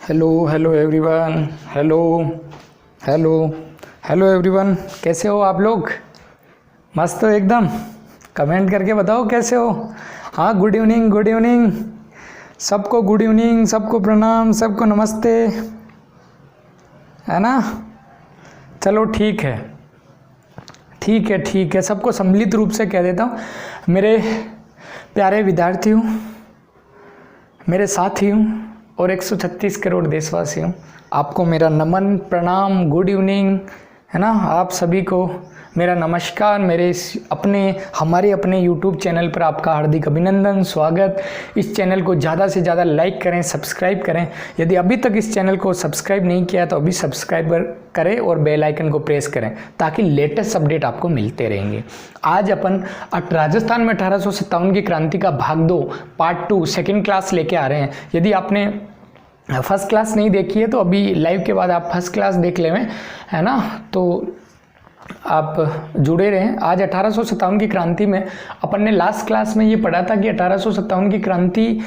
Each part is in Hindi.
Hello hello everyone. Hello hello hello everyone, कैसे हो आप लोग? मस्त हो एकदम? कमेंट करके बताओ कैसे हो। हाँ, गुड इवनिंग, गुड इवनिंग सबको, गुड इवनिंग सबको, प्रणाम सबको, नमस्ते, है ना। चलो ठीक है, ठीक है, ठीक है। सबको सम्मिलित रूप से कह देता हूँ, मेरे प्यारे विद्यार्थियों, मेरे साथियों और 136 करोड़ देशवासियों, आपको मेरा नमन, प्रणाम, गुड इवनिंग, है ना। आप सभी को मेरा नमस्कार। मेरे हमारे अपने YouTube चैनल पर आपका हार्दिक अभिनंदन, स्वागत। इस चैनल को ज़्यादा से ज़्यादा लाइक करें, सब्सक्राइब करें। यदि अभी तक इस चैनल को सब्सक्राइब नहीं किया तो अभी सब्सक्राइब करें और बेल आइकन को प्रेस करें ताकि लेटेस्ट अपडेट आपको मिलते रहेंगे। आज अपन राजस्थान में 1857 की क्रांति का भाग 2 पार्ट 2 सेकेंड क्लास लेके आ रहे हैं। यदि आपने फर्स्ट क्लास नहीं देखी है तो अभी लाइव के बाद आप फर्स्ट क्लास देख लें, है ना। तो आप जुड़े रहें। आज 1857 की क्रांति में अपन ने लास्ट क्लास में ये पढ़ा था कि 1857 की क्रांति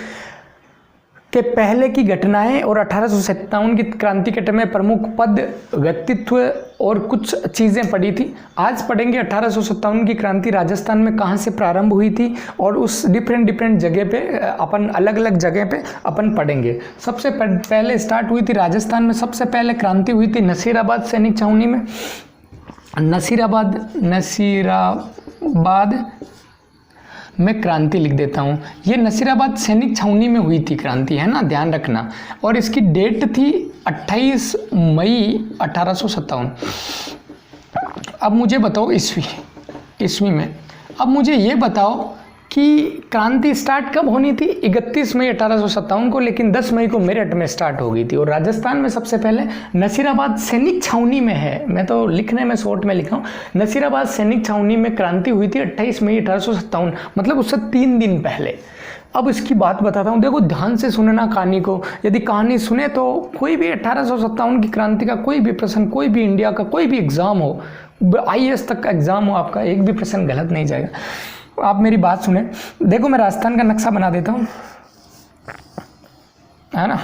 के पहले की घटनाएं और 1857 की क्रांति के में प्रमुख पद, व्यक्तित्व और कुछ चीज़ें पढ़ी थी। आज पढ़ेंगे 1857 की क्रांति राजस्थान में कहाँ से प्रारंभ हुई थी और उस डिफरेंट जगह पे अपन अलग अलग जगह पे अपन पढ़ेंगे। सबसे पहले स्टार्ट हुई थी राजस्थान में, सबसे पहले क्रांति हुई थी नसीराबाद सैनिक छावनी में। नसीराबाद मैं क्रांति लिख देता हूँ। ये नसीराबाद सैनिक छावनी में हुई थी क्रांति, है ना, ध्यान रखना। और इसकी डेट थी 28 मई 1857। अब मुझे बताओ ईस्वी में, अब मुझे ये बताओ कि क्रांति स्टार्ट कब होनी थी? 31 मई 1857 को, लेकिन 10 मई को मेरठ में स्टार्ट हो गई थी। और राजस्थान में सबसे पहले नसीराबाद सैनिक छावनी में है, मैं तो लिखने में शॉर्ट में लिखा हूँ, नसीराबाद सैनिक छावनी में क्रांति हुई थी 28 मई 1857, मतलब उससे 3 दिन पहले। अब इसकी बात बताता हूँ, देखो ध्यान से सुनना कहानी को। यदि कहानी सुने तो कोई भी 1857 की क्रांति का कोई भी प्रश्न, कोई भी इंडिया का कोई भी एग्जाम हो, IAS तक का एग्जाम हो आपका, एक भी प्रश्न गलत नहीं जाएगा। आप मेरी बात सुने। देखो मैं राजस्थान का नक्शा बना देता हूँ, है ना।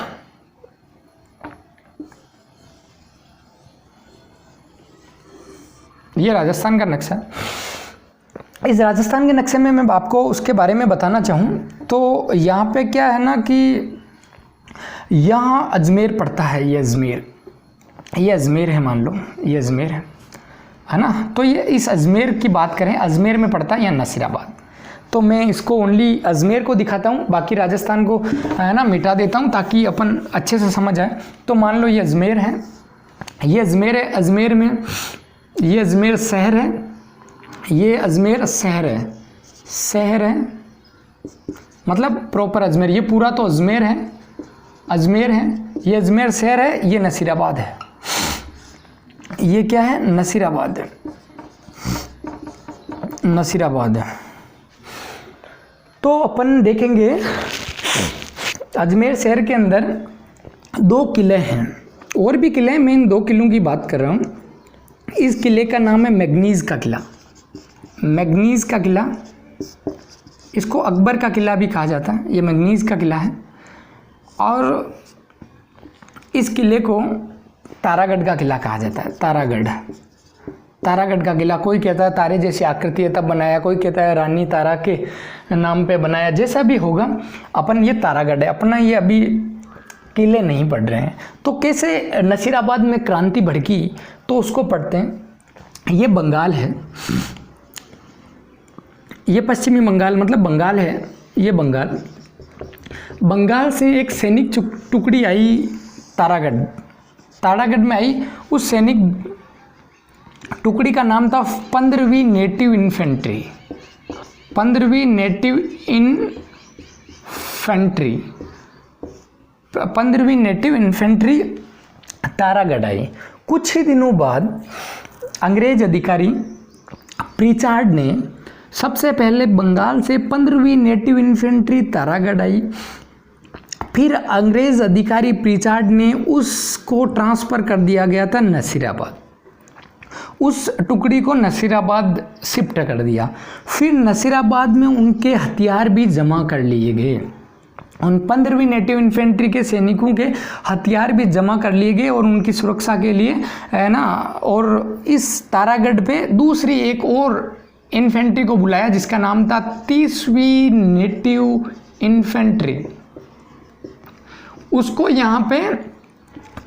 ये राजस्थान का नक्शा। इस राजस्थान के नक्शे में मैं आपको उसके बारे में बताना चाहूँ तो यहाँ पे क्या है ना कि यहाँ अजमेर पड़ता है। ये अजमेर है, मान लो ये अजमेर है ना। तो ये इस अजमेर की बात करें, अजमेर में पड़ता है या नसीराबाद। तो मैं इसको ओनली अजमेर को दिखाता हूँ, बाकी राजस्थान को, है ना, मिटा देता हूँ ताकि अपन अच्छे से समझ आए। तो मान लो ये अजमेर है, ये अजमेर है। अजमेर में ये अजमेर शहर है, ये अजमेर शहर है, मतलब प्रॉपर अजमेर। ये पूरा तो अजमेर है, ये अजमेर शहर है, ये नसीराबाद है। ये क्या है? नसीराबाद है। तो अपन देखेंगे अजमेर शहर के अंदर 2 किले हैं, और भी किले हैं, मैं इन 2 किलों की बात कर रहा हूँ। इस किले का नाम है मैगनीज का किला। इसको अकबर का किला भी कहा जाता है। ये मैगनीज का किला है। और इस किले को तारागढ़ का किला कहा जाता है। तारागढ़ का किला, कोई कहता है तारे जैसी आकृति है तब बनाया, कोई कहता है रानी तारा के नाम पे बनाया, जैसा भी होगा। अपन ये तारागढ़ है अपना, ये अभी किले नहीं पढ़ रहे हैं। तो कैसे नसीराबाद में क्रांति भड़की तो उसको पढ़ते हैं। ये बंगाल है, ये पश्चिमी बंगाल, मतलब बंगाल है ये बंगाल से एक सैनिक टुकड़ी आई तारागढ़ में आई। उस सैनिक टुकड़ी का नाम था 15वीं नेटिव इन्फेंट्री तारागढ़ आई। कुछ ही दिनों बाद अंग्रेज अधिकारी प्रीचार्ड ने सबसे पहले बंगाल से 15वीं नेटिव इन्फेंट्री तारागढ़ आई। फिर अंग्रेज अधिकारी प्रीचार्ड ने उसको ट्रांसफ़र कर दिया गया था नसीराबाद। उस टुकड़ी को नसीराबाद शिफ्ट कर दिया। फिर नसीराबाद में उनके हथियार भी जमा कर लिए गए। उन 15वीं नेटिव इन्फेंट्री के सैनिकों के हथियार भी जमा कर लिए गए और उनकी सुरक्षा के लिए, है ना, और इस तारागढ़ पे दूसरी एक और इन्फेंट्री को बुलाया जिसका नाम था 30वीं नेटिव इन्फेंट्री। उसको यहाँ पे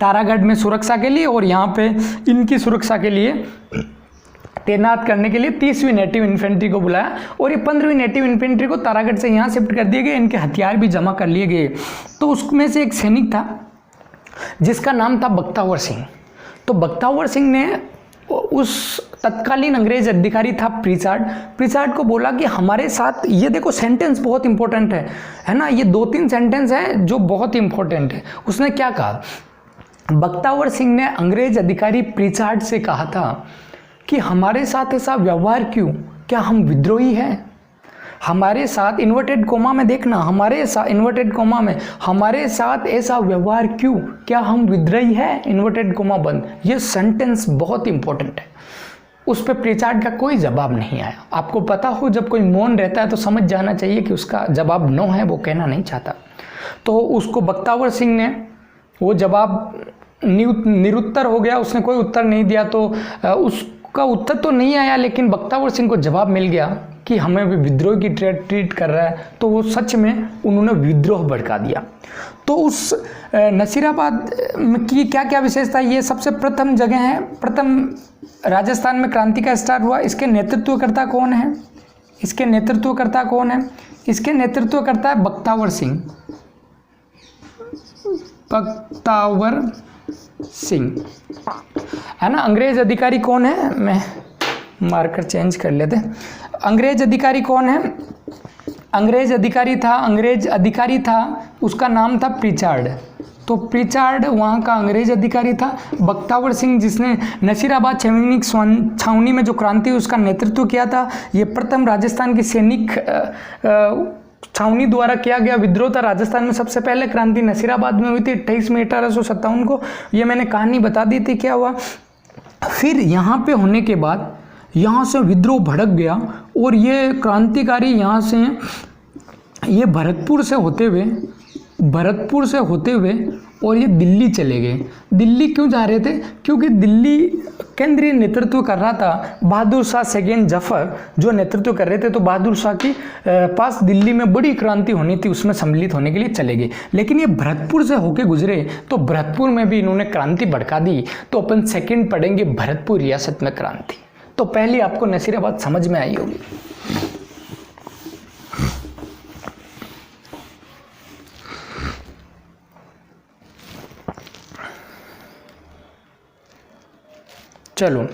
तारागढ़ में सुरक्षा के लिए और यहाँ पे इनकी सुरक्षा के लिए तैनात करने के लिए 30वीं नेटिव इन्फेंट्री को बुलाया और ये 15वीं नेटिव इन्फेंट्री को तारागढ़ से यहाँ शिफ्ट कर दिए गए, इनके हथियार भी जमा कर लिए गए। तो उसमें से एक सैनिक था जिसका नाम था बख्तावर सिंह। तो बख्तावर सिंह ने उस तत्कालीन अंग्रेज अधिकारी था प्रिचार्ड को बोला कि हमारे साथ, ये देखो सेंटेंस बहुत इंपॉर्टेंट है ना, ये 2-3 सेंटेंस है जो बहुत इंपॉर्टेंट है। उसने क्या कहा, बख्तावर सिंह ने अंग्रेज अधिकारी प्रिचार्ड से कहा था कि हमारे साथ ऐसा व्यवहार क्यों, क्या हम विद्रोही हैं? हमारे साथ, इन्वर्टेड कोमा में देखना, हमारे साथ, इन्वर्टेड कोमा में, हमारे साथ ऐसा व्यवहार क्यों, क्या हम विद्रोही हैं? इन्वर्टेड कोमा बंद। ये सेंटेंस बहुत इंपॉर्टेंट है। उस पर प्रिचार्ड का कोई जवाब नहीं आया। आपको पता हो जब कोई मौन रहता है तो समझ जाना चाहिए कि उसका जवाब नो है, वो कहना नहीं चाहता। तो उसको बख्तावर सिंह ने वो जवाब निरुत्तर हो गया, उसने कोई उत्तर नहीं दिया। तो उसका उत्तर तो नहीं आया, लेकिन बख्तावर सिंह को जवाब मिल गया कि हमें भी विद्रोह की ट्रीट कर रहा है। तो वो सच में उन्होंने विद्रोह भड़का दिया। तो उस नसीराबाद की क्या क्या विशेषता, ये सबसे प्रथम जगह है, प्रथम राजस्थान में क्रांति का स्टार्ट हुआ। इसके नेतृत्वकर्ता कौन है? इसके नेतृत्वकर्ता कौन है? इसके नेतृत्वकर्ता है बख्तावर सिंह। बख्तावर सिंह, है ना। अंग्रेज अधिकारी कौन है? मैं मार्कर चेंज कर लेते। अंग्रेज अधिकारी कौन है? अंग्रेज अधिकारी था, उसका नाम था प्रिचार्ड। तो प्रिचार्ड वहाँ का अंग्रेज अधिकारी था। बख्तावर सिंह जिसने नसीराबाद सैनिक छावनी में जो क्रांति उसका नेतृत्व किया था, ये प्रथम राजस्थान की सैनिक छावनी द्वारा किया गया विद्रोह था। राजस्थान में सबसे पहले क्रांति नसीराबाद में हुई थी 28 मई 1857 को। ये मैंने कहानी बता दी थी क्या हुआ। फिर यहाँ पे होने के बाद यहाँ से विद्रोह भड़क गया और ये क्रांतिकारी यहाँ से, ये भरतपुर से होते हुए और ये दिल्ली चले गए। दिल्ली क्यों जा रहे थे? क्योंकि दिल्ली केंद्रीय नेतृत्व कर रहा था बहादुर शाह सेकेंड जफर, जो नेतृत्व कर रहे थे। तो बहादुर शाह की पास दिल्ली में बड़ी क्रांति होनी थी, उसमें सम्मिलित होने के लिए चले गए। लेकिन ये भरतपुर से होके गुजरे तो भरतपुर में भी इन्होंने क्रांति भड़का दी। तो अपन सेकेंड पढ़ेंगे भरतपुर रियासत में क्रांति। तो पहले आपको नसीराबाद समझ में आई होगी। चलो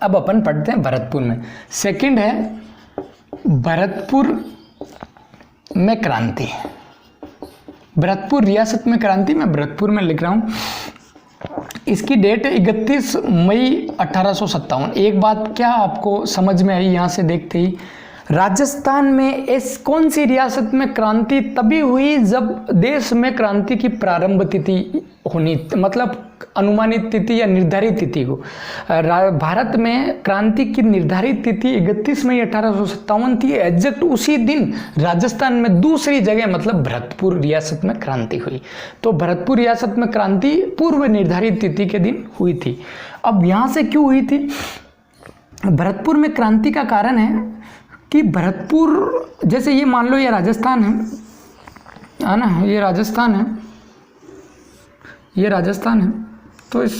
अब अपन पढ़ते हैं भरतपुर में। सेकंड है भरतपुर में क्रांति, भरतपुर रियासत में क्रांति। मैं भरतपुर में लिख रहा हूँ। इसकी डेट है 31 मई 1857। एक बात क्या आपको समझ में आई यहाँ से देखते ही, राजस्थान में कौन सी रियासत में क्रांति तभी हुई जब देश में क्रांति की प्रारंभ तिथि होनी, मतलब अनुमानित तिथि या निर्धारित तिथि को। भारत में क्रांति की निर्धारित तिथि 31 मई 1857 थी। एग्जैक्ट उसी दिन राजस्थान में दूसरी जगह मतलब भरतपुर रियासत में क्रांति हुई। तो भरतपुर रियासत में क्रांति पूर्व निर्धारित तिथि के दिन हुई थी। अब यहाँ से क्यों हुई थी? भरतपुर में क्रांति का कारण है कि भरतपुर, जैसे ये मान लो ये राजस्थान है ना, ये राजस्थान है, ये राजस्थान है। तो इस,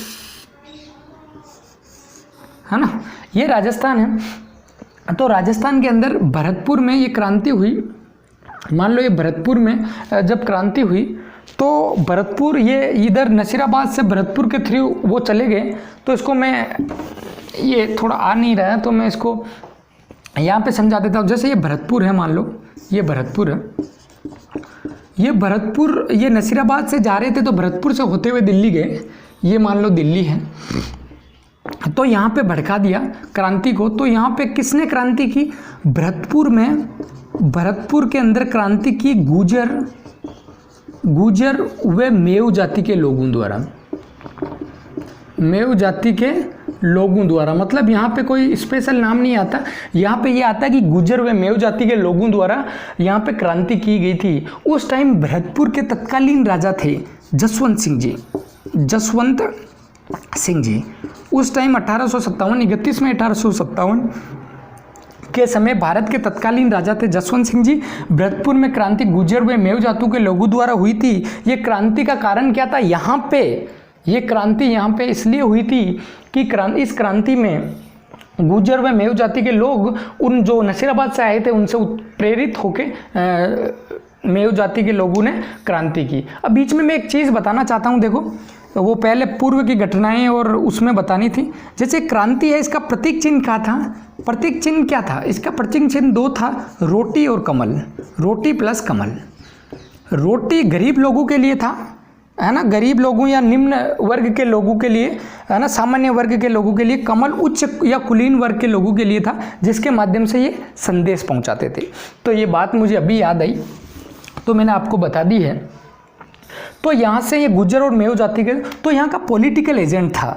है ना, ये राजस्थान है। तो राजस्थान के अंदर भरतपुर में ये क्रांति हुई। मान लो ये भरतपुर में जब क्रांति हुई तो भरतपुर, ये इधर नसीराबाद से भरतपुर के थ्रू वो चले गए। तो इसको मैं, ये थोड़ा आ नहीं रहा है तो मैं इसको यहाँ पे समझा देता हूँ। जैसे ये भरतपुर है, मान लो ये भरतपुर है, ये भरतपुर, ये नसीराबाद से जा रहे थे तो भरतपुर से होते हुए दिल्ली गए। ये मान लो दिल्ली है, तो यहाँ पे भड़का दिया क्रांति को। तो यहाँ पे किसने क्रांति की? भरतपुर में, भरतपुर के अंदर क्रांति की गुर्जर व मेव जाति के लोगों द्वारा, मेव जाति के लोगों द्वारा, मतलब यहाँ पे कोई स्पेशल नाम नहीं आता, यहाँ पे ये आता है कि गुर्जर व मेव जाति के लोगों द्वारा यहाँ पे क्रांति की गई थी। उस टाइम भरतपुर के तत्कालीन राजा थे जसवंत सिंह जी, जसवंत सिंह जी। उस टाइम 1857 31 में 1857 के समय भारत के तत्कालीन राजा थे जसवंत सिंह जी। भरतपुर में क्रांति गुर्जर व मेव जातों के लोगों द्वारा हुई थी। ये क्रांति का कारण क्या था? यहाँ पे ये क्रांति यहाँ पे इसलिए हुई थी कि इस क्रांति में गुर्जर व मेव जाति के लोग उन जो नसीराबाद से आए थे उनसे प्रेरित होके मेव जाति के लोगों ने क्रांति की। अब बीच में मैं एक चीज़ बताना चाहता हूँ, देखो वो पहले पूर्व की घटनाएं और उसमें बतानी थी। जैसे क्रांति है, इसका प्रतीक चिन्ह क्या था? प्रतीक चिन्ह क्या था? इसका प्रतीक चिन्ह 2 था, रोटी और कमल, रोटी प्लस कमल। रोटी गरीब लोगों के लिए था, है ना, गरीब लोगों या निम्न वर्ग के लोगों के लिए, है ना, सामान्य वर्ग के लोगों के लिए। कमल उच्च या कुलीन वर्ग के लोगों के लिए था, जिसके माध्यम से ये संदेश पहुंचाते थे। तो ये बात मुझे अभी याद आई तो मैंने आपको बता दी है। तो यहाँ से ये गुर्जर और मेव जाति के, तो यहाँ का पॉलिटिकल एजेंट था,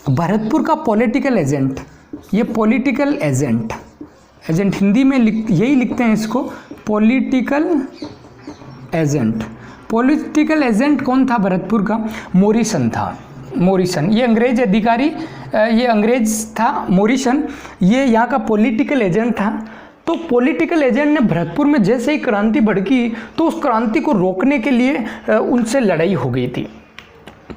भरतपुर का पॉलिटिकल एजेंट। ये पॉलिटिकल एजेंट, हिंदी में यही लिखते हैं इसको, पॉलिटिकल एजेंट। पॉलिटिकल एजेंट कौन था भरतपुर का? मोरिसन था, मोरिसन। ये अंग्रेज अधिकारी, ये अंग्रेज था मोरिसन, ये यहाँ का पॉलिटिकल एजेंट था। तो पॉलिटिकल एजेंट ने भरतपुर में जैसे ही क्रांति भड़की तो उस क्रांति को रोकने के लिए उनसे लड़ाई हो गई थी।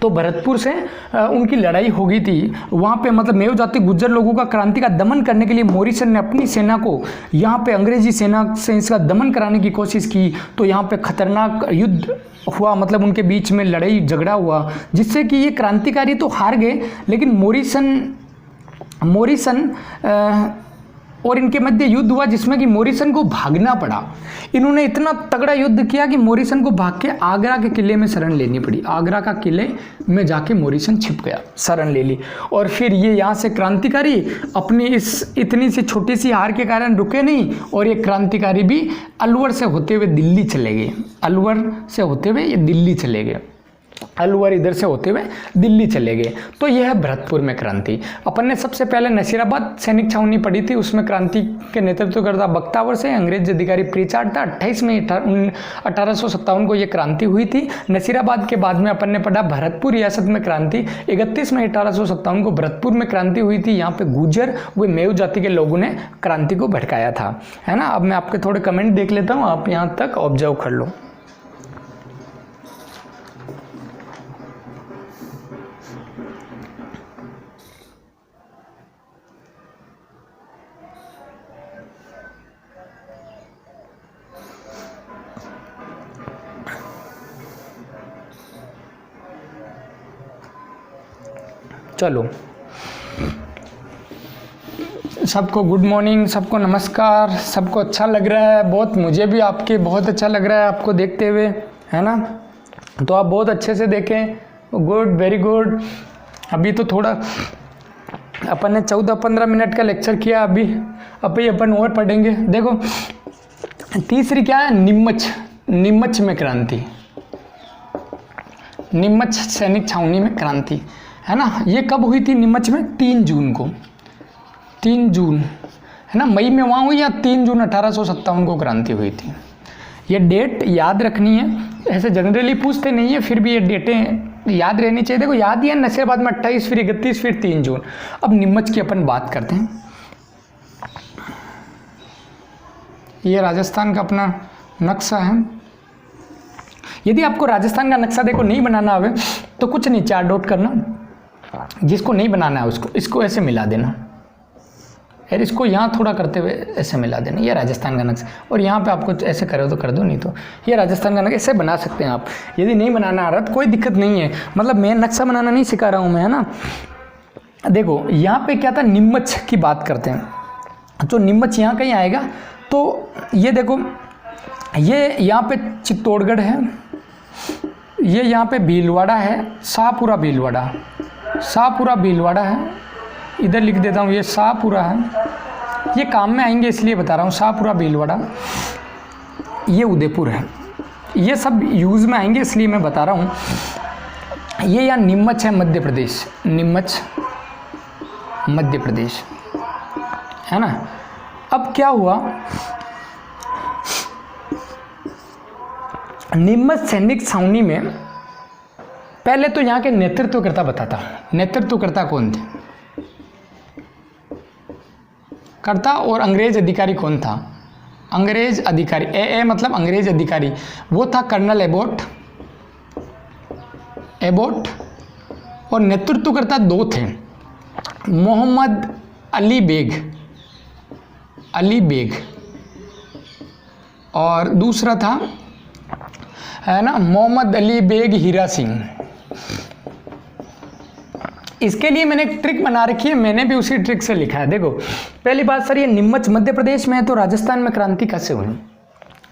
तो भरतपुर से उनकी लड़ाई हो गई थी वहाँ पे, मतलब मेव जाति गुर्जर लोगों का क्रांति का दमन करने के लिए मोरिसन ने अपनी सेना को यहाँ पे अंग्रेजी सेना से इसका दमन कराने की कोशिश की। तो यहाँ पे खतरनाक युद्ध हुआ, मतलब उनके बीच में लड़ाई झगड़ा हुआ, जिससे कि ये क्रांतिकारी तो हार गए, लेकिन मोरिसन और इनके मध्य युद्ध हुआ जिसमें कि मोरिसन को भागना पड़ा। इन्होंने इतना तगड़ा युद्ध किया कि मोरिसन को भाग के आगरा के किले में शरण लेनी पड़ी। आगरा का किले में जाके मोरिसन छिप गया, शरण ले ली। और फिर ये यहाँ से क्रांतिकारी अपनी इस इतनी सी छोटी सी हार के कारण रुके नहीं, और ये क्रांतिकारी भी अलवर से होते हुए दिल्ली चले गए। अलवर से होते हुए ये दिल्ली चले गए, अलवर इधर से होते हुए दिल्ली चले गए। तो यह है भरतपुर में क्रांति। अपन ने सबसे पहले नसीराबाद सैनिक छावनी पढ़ी थी, उसमें क्रांति के नेतृत्व करता बख्तावर से अंग्रेज अधिकारी प्रीचार्ड था। 28 मई 1857 को यह क्रांति हुई थी। नसीराबाद के बाद में अपन ने पढ़ा भरतपुर रियासत में क्रांति। 31 मई 1857 को भरतपुर में क्रांति हुई थी। यहाँ पे गुर्जर व मेव जाति के लोगों ने क्रांति को भड़काया था, है ना। अब मैं आपके थोड़े कमेंट देख लेता हूँ, आप यहाँ तक ऑब्जर्व कर लो। चलो, सबको गुड मॉर्निंग, सबको नमस्कार, सबको अच्छा लग रहा है बहुत, मुझे भी आपके बहुत अच्छा लग रहा है आपको देखते हुए, है ना। तो आप बहुत अच्छे से देखें, गुड, वेरी गुड। अभी तो थोड़ा अपन ने 14-15 मिनट का लेक्चर किया, अभी अपन और पढ़ेंगे। देखो तीसरी क्या है? नीमच में क्रांति, नीमच सैनिक छावनी में क्रांति, है ना। ये कब हुई थी? नीमच में 3 जून को, 3 जून, है ना। मई में वहाँ हुई या 3 जून 1857 को क्रांति हुई थी। ये डेट याद रखनी है, ऐसे जनरली पूछते नहीं है, फिर भी ये डेटें याद रहनी चाहिए। देखो याद ही है, नसीराबाद में 28, फिर 31, फिर 3 जून। अब नीमच की अपन बात करते हैं। ये राजस्थान का अपना नक्शा है। यदि आपको राजस्थान का नक्शा देखो नहीं बनाना आवे तो कुछ नहीं, 4 डॉट करना, जिसको नहीं बनाना है उसको इसको ऐसे मिला देना, यार इसको यहाँ थोड़ा करते हुए ऐसे मिला देना, ये राजस्थान का नक्शा। और यहाँ पे आपको ऐसे करो तो कर दो, नहीं तो ये राजस्थान का नक्शा ऐसे बना सकते हैं आप। यदि नहीं बनाना आ रहा तो कोई दिक्कत नहीं है, मतलब मैं नक्शा बनाना नहीं सिखा रहा हूँ मैं, है ना। देखो यहाँ पे क्या था, नीमच की बात करते हैं। तो नीमच यहाँ कहीं आएगा, तो ये देखो ये यहाँ पे चित्तौड़गढ़ है, ये यहाँ पे भीलवाड़ा है, शाहपुरा भीलवाड़ा है, इधर लिख देता हूँ, ये शाहपुरा है। ये काम में आएंगे इसलिए बता रहा हूँ, शाहपुरा भीलवाड़ा, ये उदयपुर है, ये सब यूज़ में आएंगे इसलिए मैं बता रहा हूँ। ये यहाँ नीमच है, मध्य प्रदेश, नीमच मध्य प्रदेश, है ना। अब क्या हुआ, नीमच सैनिक छावनी में पहले तो यहाँ के नेतृत्वकर्ता बताता हूँ। नेतृत्वकर्ता कौन थे, कर्ता, और अंग्रेज अधिकारी कौन था। अंग्रेज अधिकारी, ए मतलब अंग्रेज अधिकारी, वो था कर्नल एबोट। और नेतृत्वकर्ता दो थे, मोहम्मद अली बेग और दूसरा था, है ना, मोहम्मद अली बेग हीरा सिंह। इसके लिए मैंने एक ट्रिक बना रखी है, मैंने भी उसी ट्रिक से लिखा है। देखो, पहली बात सर, ये नीमच मध्य प्रदेश में है, तो राजस्थान में क्रांति कैसे हुई।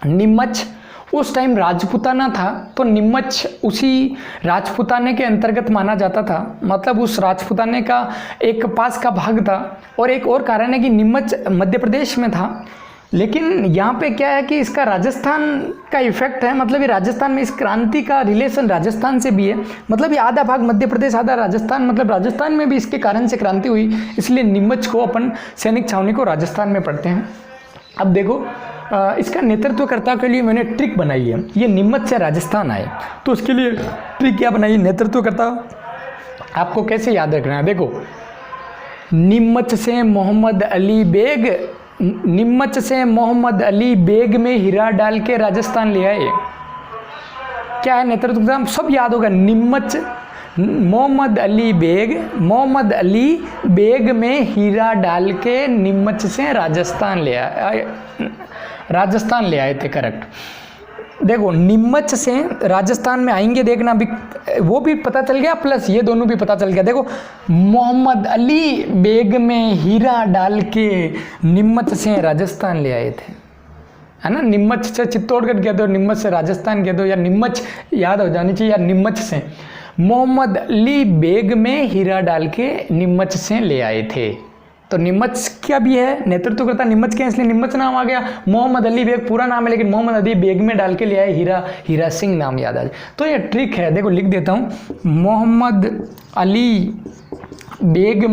नीमच उस टाइम राजपूताना था, तो नीमच उसी राजपूताने के अंतर्गत माना जाता था, मतलब उस राजपूताने का एक पास का भाग था। और एक और कारण है कि नीमच मध्य प्रदेश में था, लेकिन यहाँ पे क्या है कि इसका राजस्थान का इफेक्ट है, मतलब ये राजस्थान में इस क्रांति का रिलेशन राजस्थान से भी है, मतलब ये आधा भाग मध्य प्रदेश आधा राजस्थान, मतलब राजस्थान में भी इसके कारण से क्रांति हुई, इसलिए नीमच को अपन सैनिक छावनी को राजस्थान में पढ़ते हैं। अब देखो, इसका नेतृत्वकर्ता के लिए मैंने ट्रिक बनाई है, ये नीमच से राजस्थान आए, तो उसके लिए ट्रिक क्या बनाई, नेतृत्वकर्ता आपको कैसे याद रखना है। देखो, नीमच से मोहम्मद अली बेग में हीरा डाल के राजस्थान ले आए। क्या है नेतृत्व, सब याद होगा। नीमच, मोहम्मद अली बेग में हीरा डाल के नीमच से राजस्थान ले आए थे, करेक्ट। देखो, नीमच से राजस्थान में आएंगे, देखना अभी वो भी पता चल गया, प्लस ये दोनों भी पता चल गया। देखो, मोहम्मद अली बेग में हीरा डाल के नीमच से राजस्थान ले आए थे, है ना। नीमच से चित्तौड़गढ़ कह दो, नीमच से राजस्थान कह दो, या नीमच याद हो जानी चाहिए, या नीमच से मोहम्मद अली बेग में हीरा डाल के नीमच से ले आए थे। तो नीमच क्या भी है, नेतृत्वकर्ता नीमच के, इसलिए नीमच नाम आ गया। मोहम्मद अली बेग पूरा नाम है, लेकिन मोहम्मद अली बेग में डाल के ले आए, हीरा सिंह नाम याद आ जाए। तो ये ट्रिक है, देखो लिख देता हूँ, मोहम्मद अली बेग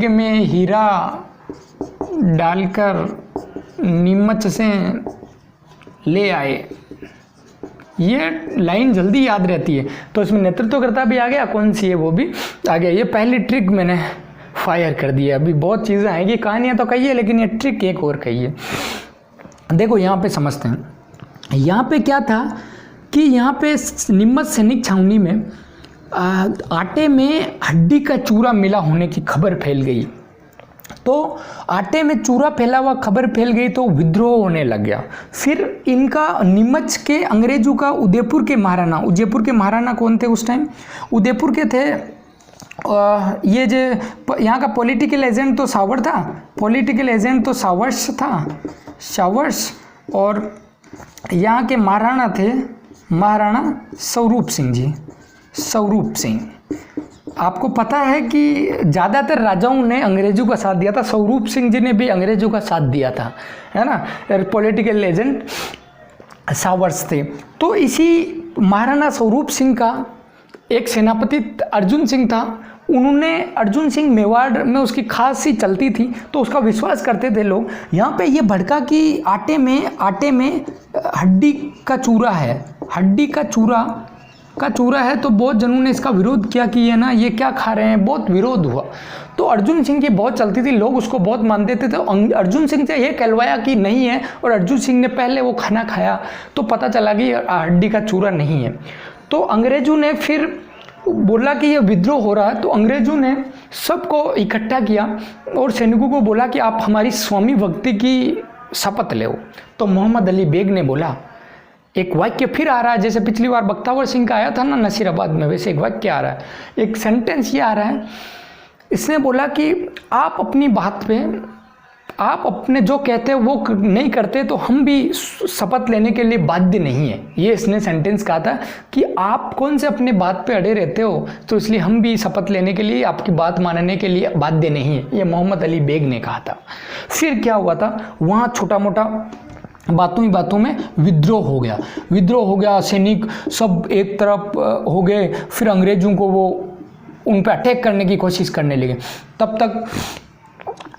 में हीरा डालकर नीमच से ले आए। ये लाइन जल्दी याद रहती है, तो इसमें नेतृत्वकर्ता भी आ गया, कौन सी है वो भी आ गया। ये पहली ट्रिक मैंने फायर कर दिया। अभी बहुत चीज़ें आएंगी, कहानियाँ तो कही है, लेकिन ये ट्रिक एक और कही है। देखो, यहाँ पे समझते हैं, यहाँ पे क्या था कि यहाँ पे नीमच सैनिक छावनी में आटे में हड्डी का चूरा मिला होने की खबर फैल गई। तो आटे में चूरा फैला हुआ खबर फैल गई, तो विद्रोह होने लग गया। फिर इनका नीमच के अंग्रेजों का उदयपुर के महाराणा कौन थे उस टाइम, उदयपुर के थे, ये जो यहाँ का पॉलिटिकल एजेंट तो सावर्स था, और यहाँ के महाराणा थे महाराणा स्वरूप सिंह। आपको पता है कि ज़्यादातर राजाओं ने अंग्रेजों का साथ दिया था, स्वरूप सिंह जी ने भी अंग्रेजों का साथ दिया था, है ना। पॉलिटिकल एजेंट सावर्स थे। तो इसी महाराणा स्वरूप सिंह का एक सेनापति अर्जुन सिंह था, उन्होंने अर्जुन सिंह मेवाड़ में उसकी खास सी चलती थी, तो उसका विश्वास करते थे लोग। यहाँ पे ये भड़का कि आटे में हड्डी का चूरा है, तो बहुत जनों ने इसका विरोध किया कि ये ना, ये क्या खा रहे हैं, बहुत विरोध हुआ। तो अर्जुन सिंह की बहुत चलती थी, लोग उसको बहुत मानते थे, तो अर्जुन सिंह से ये कहलवाया कि नहीं है, और अर्जुन सिंह ने पहले वो खाना खाया, तो पता चला कि हड्डी का चूरा नहीं है। तो अंग्रेजों ने फिर बोला कि ये विद्रोह हो रहा है, तो अंग्रेजों ने सबको इकट्ठा किया और सैनिकों को बोला कि आप हमारी स्वामी भक्ति की शपथ लो। तो मोहम्मद अली बेग ने बोला, एक वाक्य फिर आ रहा है, जैसे पिछली बार बख्तावर सिंह का आया था ना नसीराबाद में, वैसे एक वाक्य आ रहा है, एक सेंटेंस ये आ रहा है। इसने बोला कि आप अपनी बात पे, आप अपने जो कहते हैं वो नहीं करते, तो हम भी शपथ लेने के लिए बाध्य नहीं है। ये इसने सेंटेंस कहा था कि आप कौन से अपने बात पे अड़े रहते हो, तो इसलिए हम भी शपथ लेने के लिए, आपकी बात मानने के लिए बाध्य नहीं है। ये मोहम्मद अली बेग ने कहा था। फिर क्या हुआ था, वहाँ छोटा मोटा बातों ही बातों में विद्रोह हो गया, सैनिक सब एक तरफ हो गए। फिर अंग्रेजों को वो उन पर अटैक करने की कोशिश करने लगे। तब तक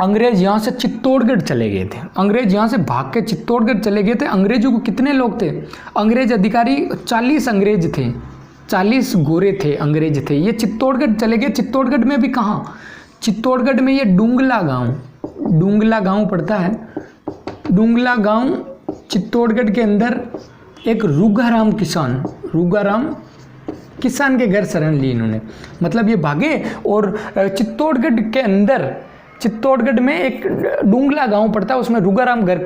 अंग्रेज यहाँ से चित्तौड़गढ़ चले गए थे। अंग्रेज यहाँ से भाग के चित्तौड़गढ़ चले गए थे। अंग्रेजों को कितने लोग थे? अंग्रेज अधिकारी 40 अंग्रेज थे, 40 गोरे थे, अंग्रेज थे। ये चित्तौड़गढ़ चले गए। चित्तौड़गढ़ में भी कहाँ? चित्तौड़गढ़ में ये डूंगला गांव पड़ता है। डूंगला गांव चित्तौड़गढ़ के अंदर एक रूगाराम किसान के घर शरण ली इन्होंने। मतलब ये भागे और चित्तौड़गढ़ के अंदर, चित्तौड़गढ़ में एक डूंगला गांव पड़ता है, उसमें रूगाराम घर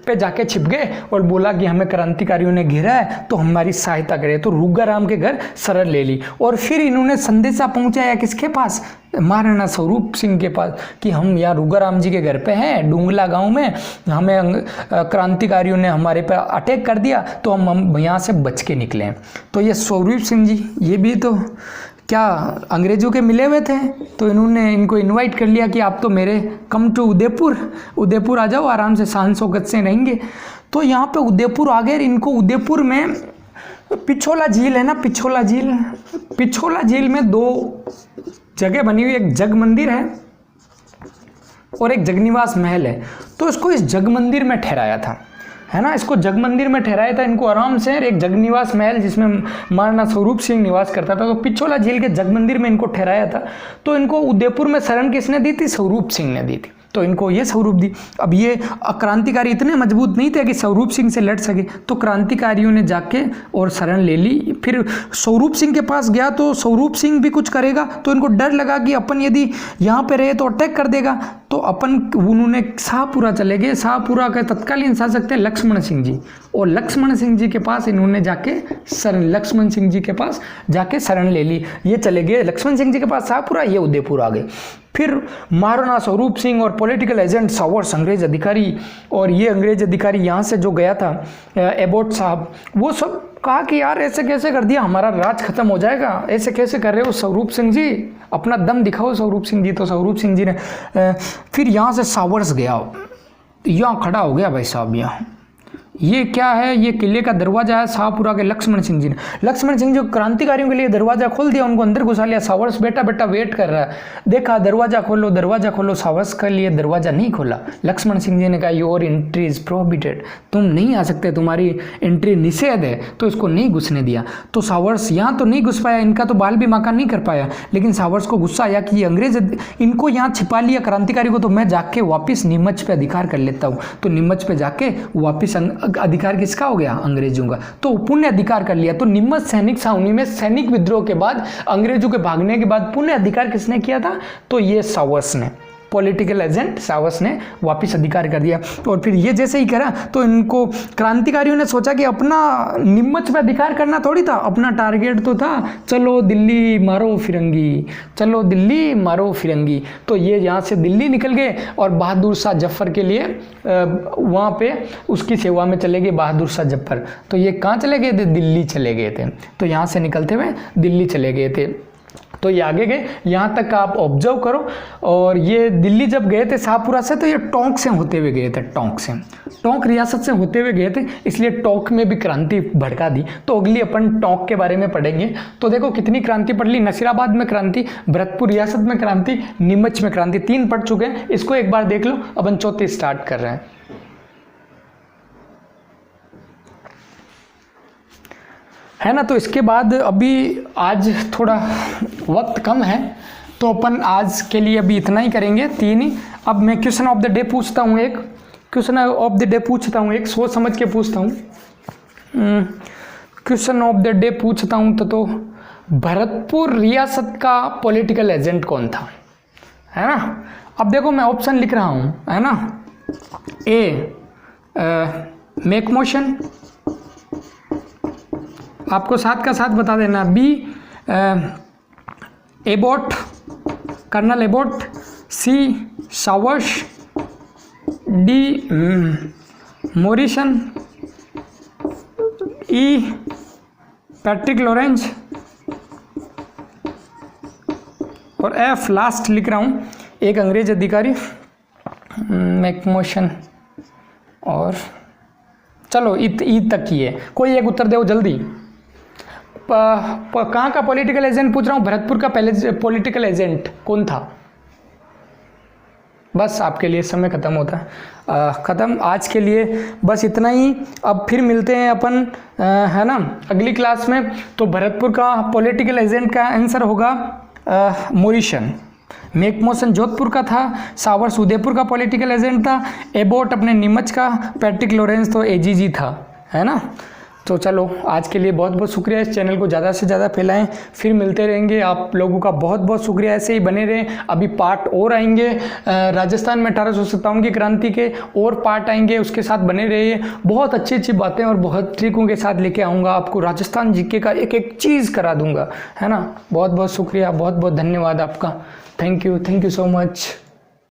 पे जाके छिप गए और बोला कि हमें क्रांतिकारियों ने घेरा है तो हमारी सहायता करे। तो रूगाराम के घर शरण ले ली और फिर इन्होंने संदेशा पहुंचाया किसके पास? महाराणा स्वरूप सिंह के पास कि हम यहाँ रूगाराम जी के घर पे हैं डूंगला गांव में, हमें क्रांतिकारियों ने हमारे पे अटैक कर दिया तो हम यहाँ से बच के निकले। तो ये स्वरूप सिंह जी ये भी तो क्या अंग्रेज़ों के मिले हुए थे, तो इन्होंने इनको इनवाइट कर लिया कि आप तो मेरे कम टू उदयपुर आ जाओ, आराम से शान शौकत से रहेंगे। तो यहाँ पे उदयपुर आ गए। इनको उदयपुर में पिछोला झील है ना, पिछोला झील में 2 जगह बनी हुई, एक जग मंदिर है और एक जगनिवास महल है। तो इसको इस जग मंदिर में ठहराया था, है ना, इसको जग मंदिर में ठहराया था इनको आराम से। एक जगनिवास महल जिसमें महाराणा स्वरूप सिंह निवास करता था, तो पिछोला झील के जग मंदिर में इनको ठहराया था। तो इनको उदयपुर में शरण किसने दी थी? स्वरूप सिंह ने दी थी। तो इनको ये स्वरूप दी। अब ये क्रांतिकारी इतने मजबूत नहीं थे कि स्वरूप सिंह से लड़ सके, तो क्रांतिकारियों ने जाके और शरण ले ली। फिर स्वरूप सिंह के पास गया तो स्वरूप सिंह भी कुछ करेगा, तो इनको डर लगा कि अपन यदि यहाँ पे रहे तो अटैक कर देगा। तो उन्होंने शाहपुरा चले गए। शाहपुरा के तत्कालीन शासक थे लक्ष्मण सिंह जी, और लक्ष्मण सिंह जी के पास इन्होंने जाके शरण ले ली। ये चले गए लक्ष्मण सिंह जी के पास शाहपुरा, ये उदयपुर आ गए। फिर महाराणा स्वरूप सिंह और पॉलिटिकल एजेंट सावर्स अंग्रेज अधिकारी, और ये अंग्रेज अधिकारी यहाँ से जो गया था एबोट साहब, वो सब कहा कि यार ऐसे कैसे कर दिया, हमारा राज खत्म हो जाएगा, ऐसे कैसे कर रहे हो स्वरूप सिंह जी, अपना दम दिखाओ स्वरूप सिंह जी। तो स्वरूप सिंह जी ने फिर यहाँ से सावर्स गया, यहाँ खड़ा हो गया भाई साहब, यहाँ ये क्या है, ये किले का दरवाजा है शाहपुरा के लक्ष्मण सिंह जी ने। लक्ष्मण सिंह जो क्रांतिकारियों के लिए दरवाजा खोल दिया, उनको अंदर घुसा लिया। सावर्स बेटा वेट कर रहा है, देखा दरवाजा खोलो, सावर्स के लिए दरवाजा नहीं खोला। लक्ष्मण सिंह जी ने कहा योर एंट्री इज प्रोहिबिटेड, तुम नहीं आ सकते, तुम्हारी एंट्री निषेध है, तो इसको नहीं घुसने दिया। तो सावर्स यहाँ तो नहीं घुस पाया, इनका तो बाल भी मकान नहीं कर पाया, लेकिन सावर्स को गुस्सा आया कि ये अंग्रेज इनको यहाँ छिपा लिया क्रांतिकारी को, तो मैं जाके वापिस नीमच पे अधिकार कर लेता हूँ। तो नीमच पे जाके वापिस अधिकार किसका हो गया? अंग्रेजों का। तो पुण्य अधिकार कर लिया। तो नीमच सैनिक छावनी में सैनिक विद्रोह के बाद, अंग्रेजों के भागने के बाद पुण्य अधिकार किसने किया था? तो ये सावर्स ने, पॉलिटिकल एजेंट सावर्स ने वापिस अधिकार कर दिया। और फिर ये जैसे ही करा तो इनको क्रांतिकारियों ने सोचा कि अपना नीमच पे अधिकार करना थोड़ी था, अपना टारगेट तो था चलो दिल्ली मारो फिरंगी। तो ये यहाँ से दिल्ली निकल गए और बहादुर शाह जफर के लिए वहाँ पे उसकी सेवा में चले गए बहादुर शाह जफर। तो ये कहाँ चले गए थे? दिल्ली चले गए थे। तो यहाँ से निकलते हुए दिल्ली चले गए थे। तो ये आगे गए, यहाँ तक का आप ऑब्जर्व करो। और ये दिल्ली जब गए थे शाहपुरा से, तो ये टोंक से होते हुए गए थे, टोंक रियासत से होते हुए गए थे, इसलिए टोंक में भी क्रांति भड़का दी। तो अगली अपन टोंक के बारे में पढ़ेंगे। तो देखो कितनी क्रांति पढ़ ली, नसीराबाद में क्रांति, भरतपुर रियासत में क्रांति, नीमच में क्रांति, 3 पढ़ चुके हैं। इसको एक बार देख लो, अपन 4थी स्टार्ट कर रहे हैं। है ना। तो इसके बाद अभी आज थोड़ा वक्त कम है, तो अपन आज के लिए अभी इतना ही करेंगे, 3 ही। अब मैं क्वेश्चन ऑफ द डे पूछता हूँ, एक सोच समझ के पूछता हूँ। क्वेश्चन ऑफ द डे पूछता हूँ तो भरतपुर रियासत का पॉलिटिकल एजेंट कौन था? है ना। अब देखो मैं ऑप्शन लिख रहा हूँ, है ना। ए मैकमोशन, आपको साथ का साथ बता देना। B Abbott, colonel Abbott. C सावर्स। D Morrison. E Patrick Lawrence. और एफ लास्ट लिख रहा हूँ, एक अंग्रेज अधिकारी, मैकमोशन। और चलो ई तक ही है, कोई एक उत्तर दो जल्दी। कहाँ का पॉलिटिकल एजेंट पूछ रहा हूँ? भरतपुर का पहले पॉलिटिकल एजेंट कौन था? बस आपके लिए समय ख़त्म होता है, ख़त्म आज के लिए, बस इतना ही। अब फिर मिलते हैं अपन, है ना, अगली क्लास में। तो भरतपुर का पॉलिटिकल एजेंट का आंसर होगा मोरिशन। मैकमोहन जोधपुर का था, सावर्स उदयपुर का पॉलिटिकल एजेंट था, एबोट अपने नीमच का, पैट्रिक लॉरेंस तो एजीजी था, है ना। तो चलो आज के लिए बहुत बहुत शुक्रिया, इस चैनल को ज़्यादा से ज़्यादा फैलाएं, फिर मिलते रहेंगे। आप लोगों का बहुत बहुत शुक्रिया, ऐसे ही बने रहें। अभी पार्ट और आएंगे, राजस्थान में 1857 की क्रांति के और पार्ट आएंगे, उसके साथ बने रहिए। बहुत अच्छी अच्छी बातें और बहुत ट्रिकों के साथ लेके आऊँगा, आपको राजस्थान जीके का एक एक चीज़ करा दूँगा, है ना। बहुत बहुत शुक्रिया, बहुत बहुत धन्यवाद आपका। Thank you so much.